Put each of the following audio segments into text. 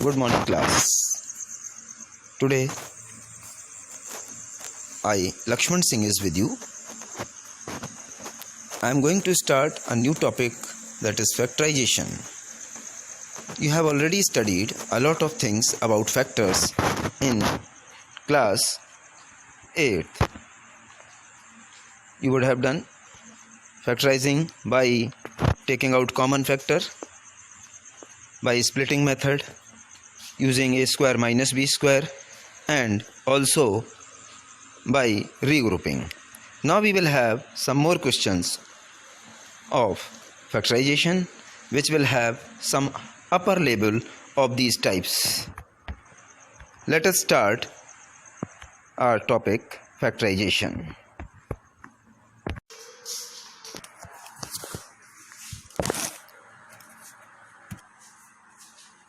Good morning, class. Today, Lakshman Singh, is with you. I am going to start a new topic, that is factorization. You have already studied a lot of things about factors in class 8th. You would have done factorizing by taking out common factor, by splitting method, using a square minus b square, and also by regrouping. Now we will have some more questions of factorization which will have some upper level of these types. Let us start our topic, factorization.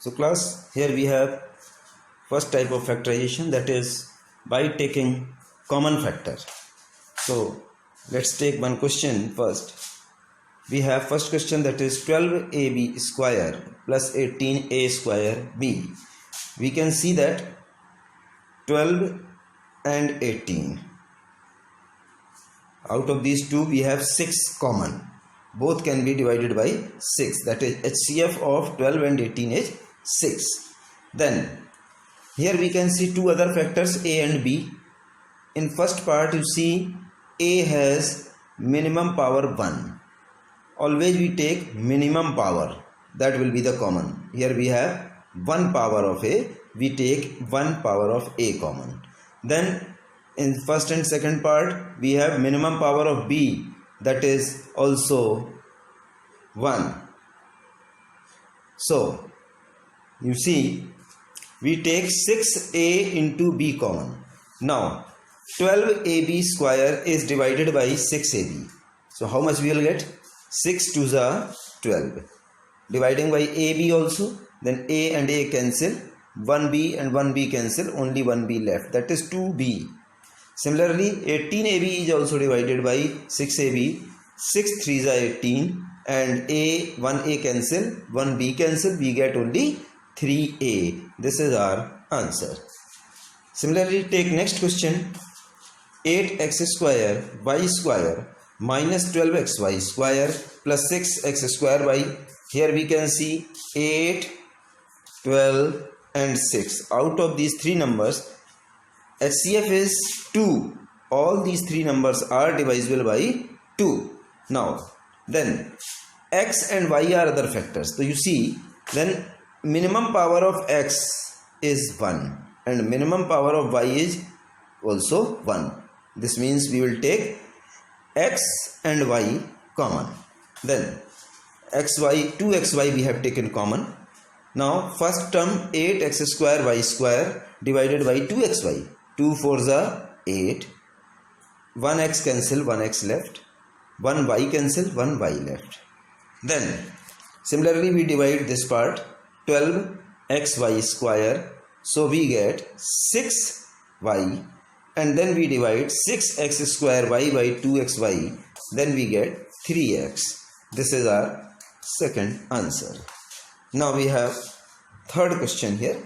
So class, here we have first type of factorization, that is by taking common factor. So let's take one question first. We have first question, that is 12ab square plus 18a square b. We can see that 12 and 18. Out of these two we have 6 common. Both can be divided by 6. That is HCF of 12 and 18 is 6. Then here we can see two other factors, a and b. In first part you see a has minimum power 1. Always we take minimum power, that will be the common. Here we have 1 power of a, we take 1 power of a common. Then in first and second part we have minimum power of b, that is also 1. So you see we take 6a into b common. Now 12ab square is divided by 6ab. So how much we will get? 6 to the 12. Dividing by ab also, then a and a cancel, 1b and 1b cancel, only 1b left, that is 2b. Similarly 18ab is also divided by 6ab, 6 3 is 18, and a 1a cancel, 1b cancel, we get only 3a. This is our answer. Similarly take next question, 8x square y square minus 12xy square plus 6x square y. Here we can see 8, 12 and 6. Out of these three numbers, HCF is 2. All these three numbers are divisible by 2. Now then x and y are other factors. So you see then minimum power of x is 1 and minimum power of y is also 1. This means we will take x and y common. Then xy, 2xy we have taken common. Now first term 8x square y square divided by 2xy. 2 4s are 8. 1x cancel, 1x left. 1y cancel, 1y left. Then similarly we divide this part, 12xy square. So we get 6y. And then we divide 6x square y by 2xy, then we get 3x. This is our second answer. Now we have third question here.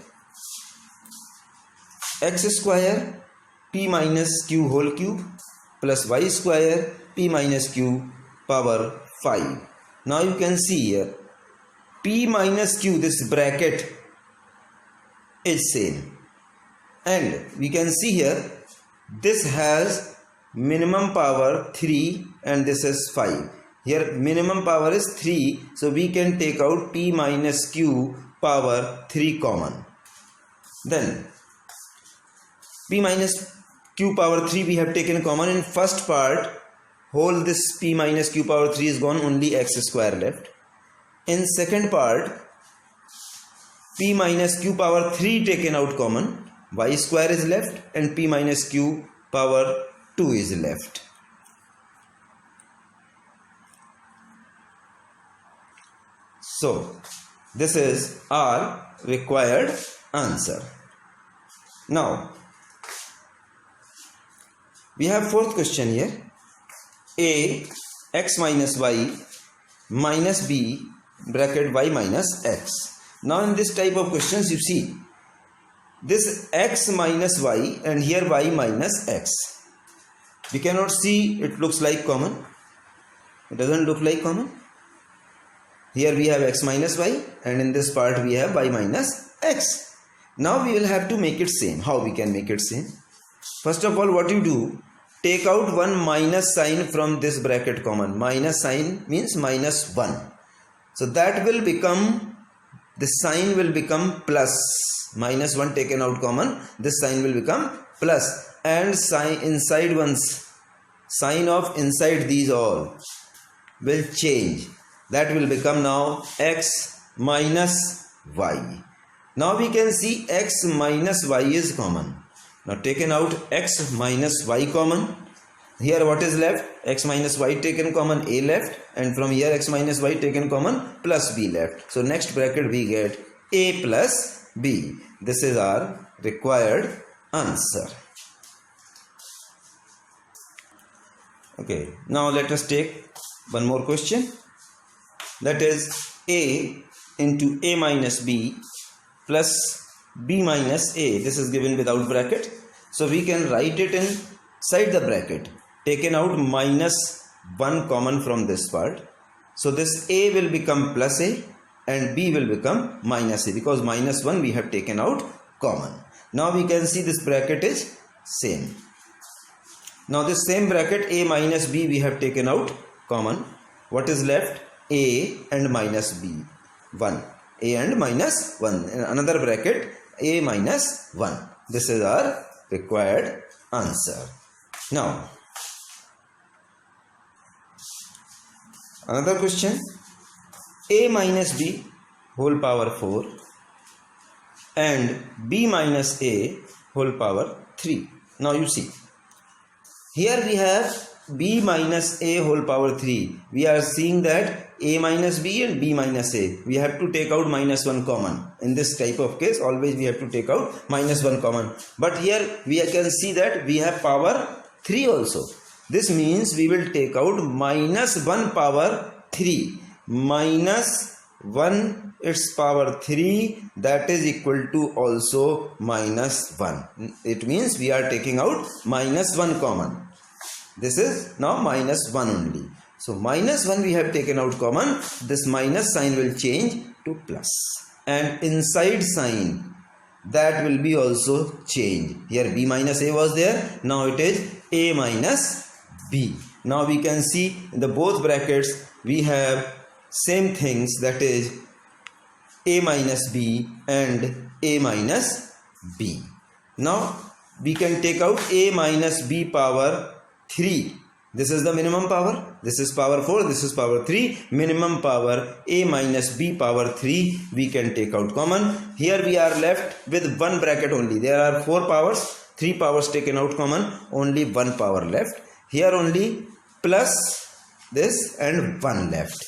X square p minus q whole cube plus y square p minus q power 5. Now you can see here p minus q, this bracket is same. And we can see here this has minimum power 3 and this is 5. Here minimum power is 3, so we can take out p minus q power 3 common. Then p minus q power 3 we have taken common. In first part, whole this p minus q power 3 is gone, only x square left. In second part, p minus q power 3 taken out common, y square is left and p minus q power 2 is left. So this is our required answer. Now we have fourth question here. A x minus y minus b bracket y minus x. Now in this type of questions, you see this x minus y and here y minus x. We cannot see, it looks like common. It doesn't look like common. Here we have x minus y and in this part we have y minus x. Now we will have to make it same. How we can make it same? First of all, what you do, take out one minus sign from this bracket common. Minus sign means minus 1. So that will become, this sign will become plus. Minus 1 taken out common, this sign will become plus. And sign inside one's sign of inside these all will change. That will become now x minus y. Now we can see x minus y is common. Now taken out x minus y common. Here what is left? X minus y taken common, a left, and from here x minus y taken common, plus b left. So next bracket we get a plus b. This is our required answer. Okay, now let us take one more question. That is a into a minus b plus b minus a. This is given without bracket. So we can write it inside the bracket. Taken out minus 1 common from this part. So this a will become plus a and b will become minus a, because minus 1 we have taken out common. Now we can see this bracket is same. Now this same bracket a minus b we have taken out common. What is left? A and minus b. 1. A and minus 1. In another bracket a minus 1. This is our required answer. Now another question, a minus b whole power 4 and b minus a whole power 3. Now you see, here we have b minus a whole power 3. We are seeing that a minus b and b minus a. We have to take out minus 1 common. In this type of case, always we have to take out minus 1 common. But here we can see that we have power 3 also. This means we will take out minus 1 power 3. Minus 1 its power 3, that is equal to also minus 1. It means we are taking out minus 1 common. This is now minus 1 only. So minus 1 we have taken out common. This minus sign will change to plus. And inside sign, that will be also changed. Here b minus a was there. Now it is a minus b. Now we can see in the both brackets we have same things, that is a minus b and a minus b. Now we can take out a minus b power 3. This is the minimum power. This is power 4. This is power 3. Minimum power a minus b power 3 we can take out common. Here we are left with one bracket only. There are 4 powers. 3 powers taken out common. Only 1 power left. Here only plus this and 1 left.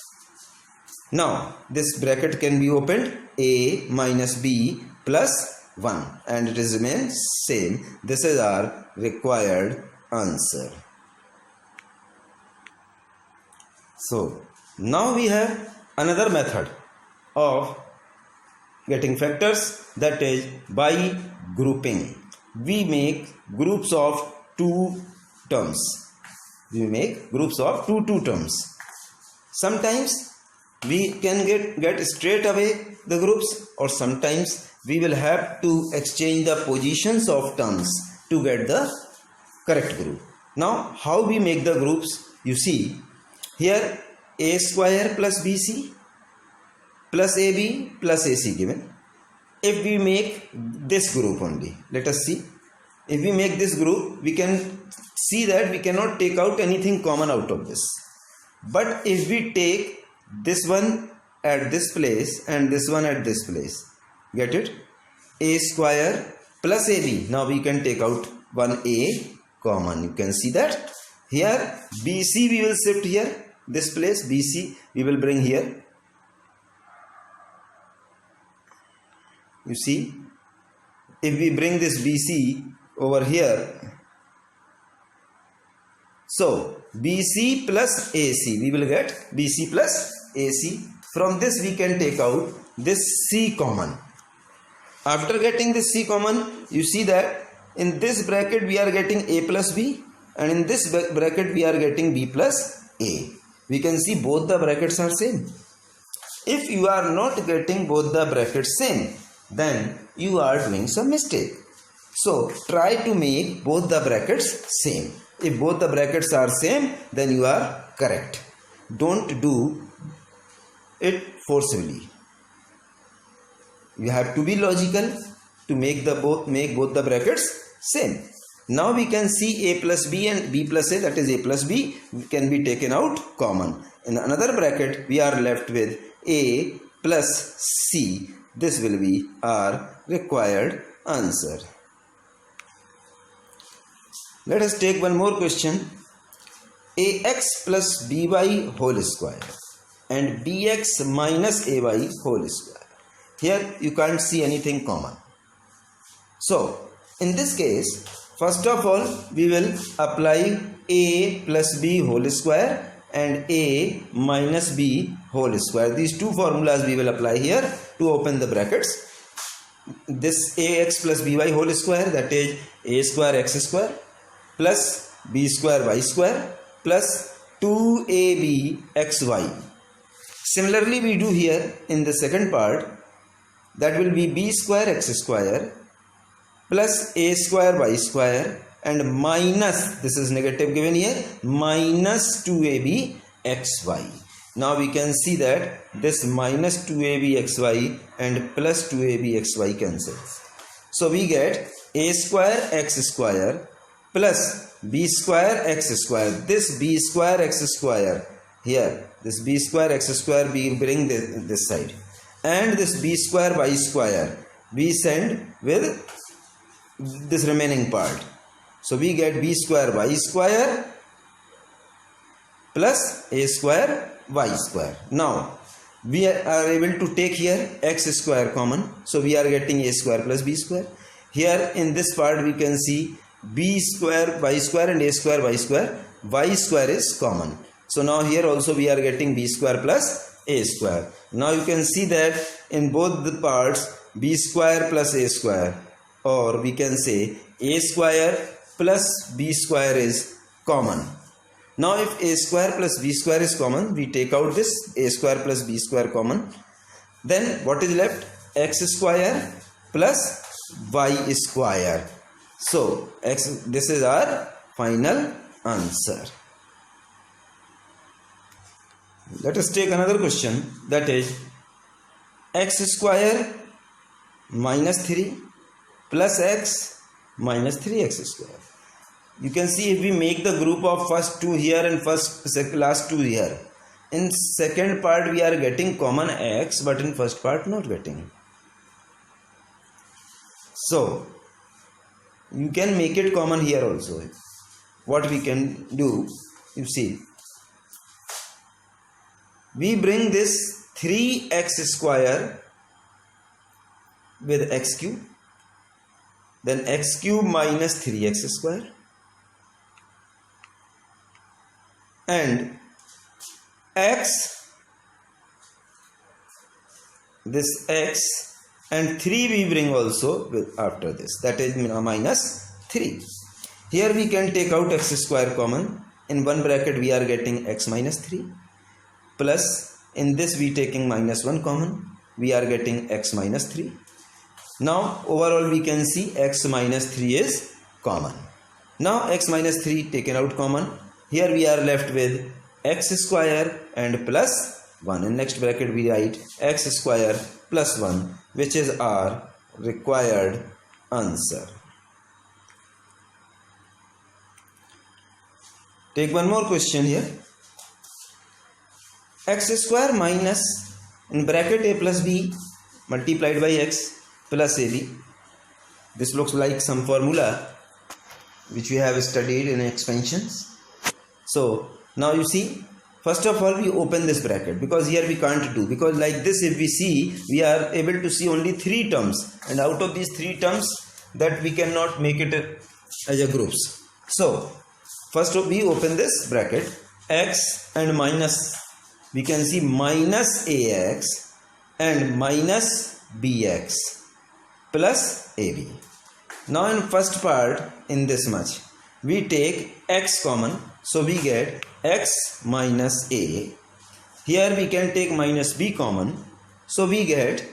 Now this bracket can be opened. A minus b plus 1 and it is remains same. This is our required answer. So now we have another method of getting factors, that is by grouping. We make groups of 2 terms. We make groups of 2 terms. Sometimes we can get straight away the groups, or sometimes we will have to exchange the positions of terms to get the correct group. Now how we make the groups? You see, here a square plus bc plus ab plus ac given. If we make this group only, let us see. If we make this group, we can see that we cannot take out anything common out of this. But if we take this one at this place and this one at this place, get it? A square plus ab. Now we can take out one a common. You can see that. Here BC we will shift here. This place BC we will bring here. You see, if we bring this BC over here, so BC plus AC, we will get BC plus AC. From this we can take out this C common. After getting this C common, you see that in this bracket we are getting A plus B, and in this bracket we are getting B plus A. We can see both the brackets are same. If you are not getting both the brackets same, then you are doing some mistake. So try to make both the brackets same. If both the brackets are same, then you are correct. Don't do it forcibly. You have to be logical to make both the brackets same. Now we can see A plus B and B plus A, that is A plus B, can be taken out common. In another bracket we are left with A plus C. This will be our required answer. Let us take one more question. AX plus BY whole square and BX minus AY whole square. Here you can't see anything common. So in this case, first of all we will apply A plus B whole square and A minus B whole square. These two formulas we will apply here to open the brackets. This AX plus BY whole square, that is A square X square plus B square Y square plus 2AB XY. Similarly we do here in the second part, that will be B square X square plus A square Y square and minus, this is negative given here, minus 2AB XY. Now we can see that this minus 2AB XY and plus 2AB XY cancels. So we get A square X square plus B square X square. This B square X square here, this B square X square we bring this side, and this B square Y square we send with this remaining part. So we get B square Y square plus A square Y square. Now we are able to take here X square common. So we are getting A square plus B square. Here in this part we can see B square Y square and A square Y square. Y square is common. So now here also we are getting B square plus A square. Now you can see that in both the parts B square plus A square, or we can say A square plus B square is common. Now if A square plus B square is common, we take out this A square plus B square common. Then what is left? X square plus Y square. So this is our final answer. Let us take another question, that is X square minus 3 plus X minus 3X square. You can see if we make the group of first two here and last two here, in second part we are getting common X, but in first part not getting. So you can make it common here also. What we can do, you see, we bring this 3x square with x cube, then x cube minus 3x square, and x, this x and 3 we bring also with after this, that is minus 3. Here we can take out x square common. In one bracket we are getting x minus 3 plus in this we taking minus 1 common, we are getting x minus 3. Now overall we can see x minus 3 is common. Now x minus 3 taken out common. Here we are left with x square and plus 1. In next bracket we write x square plus 1, which is our required answer. Take one more question here. X square minus in bracket a plus b multiplied by x plus ab. This looks like some formula which we have studied in expansions. So now you see, first of all we open this bracket, because here we can't do, because like this if we see, we are able to see only 3 terms, and out of these 3 terms that we cannot make it as a groups. So first we open this bracket, x and minus, we can see minus ax and minus bx plus ab. Now in first part, in this much, we take x common, so we get x minus a. Here we can take minus b common, so we get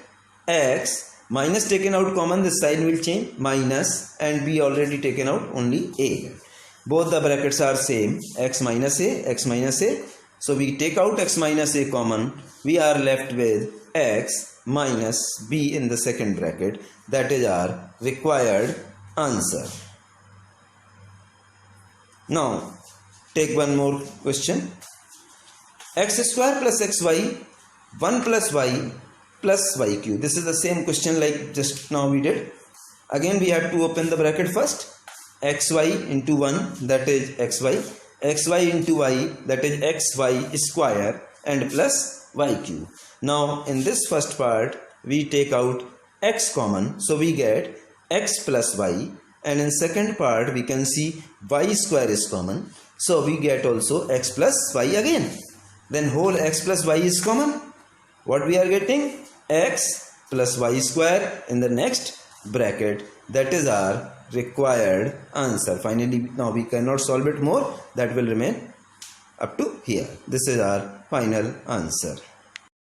x minus taken out common, this sign will change, minus, and b already taken out, only a. Both the brackets are same, x minus a. So we take out x minus a common, we are left with x minus b in the second bracket. That is our required answer. Now take one more question. X square plus xy 1 plus y plus y cube. This is the same question like just now we did. Again we have to open the bracket first. Xy into 1, that is xy into y, that is xy square, and plus y cube. Now in this first part we take out x common, so we get x plus y, and in second part we can see y square is common, so we get also x plus y again. Then whole x plus y is common. What we are getting? X plus y square in the next bracket. That is our required answer. Finally, now we cannot solve it more. That will remain up to here. This is our final answer.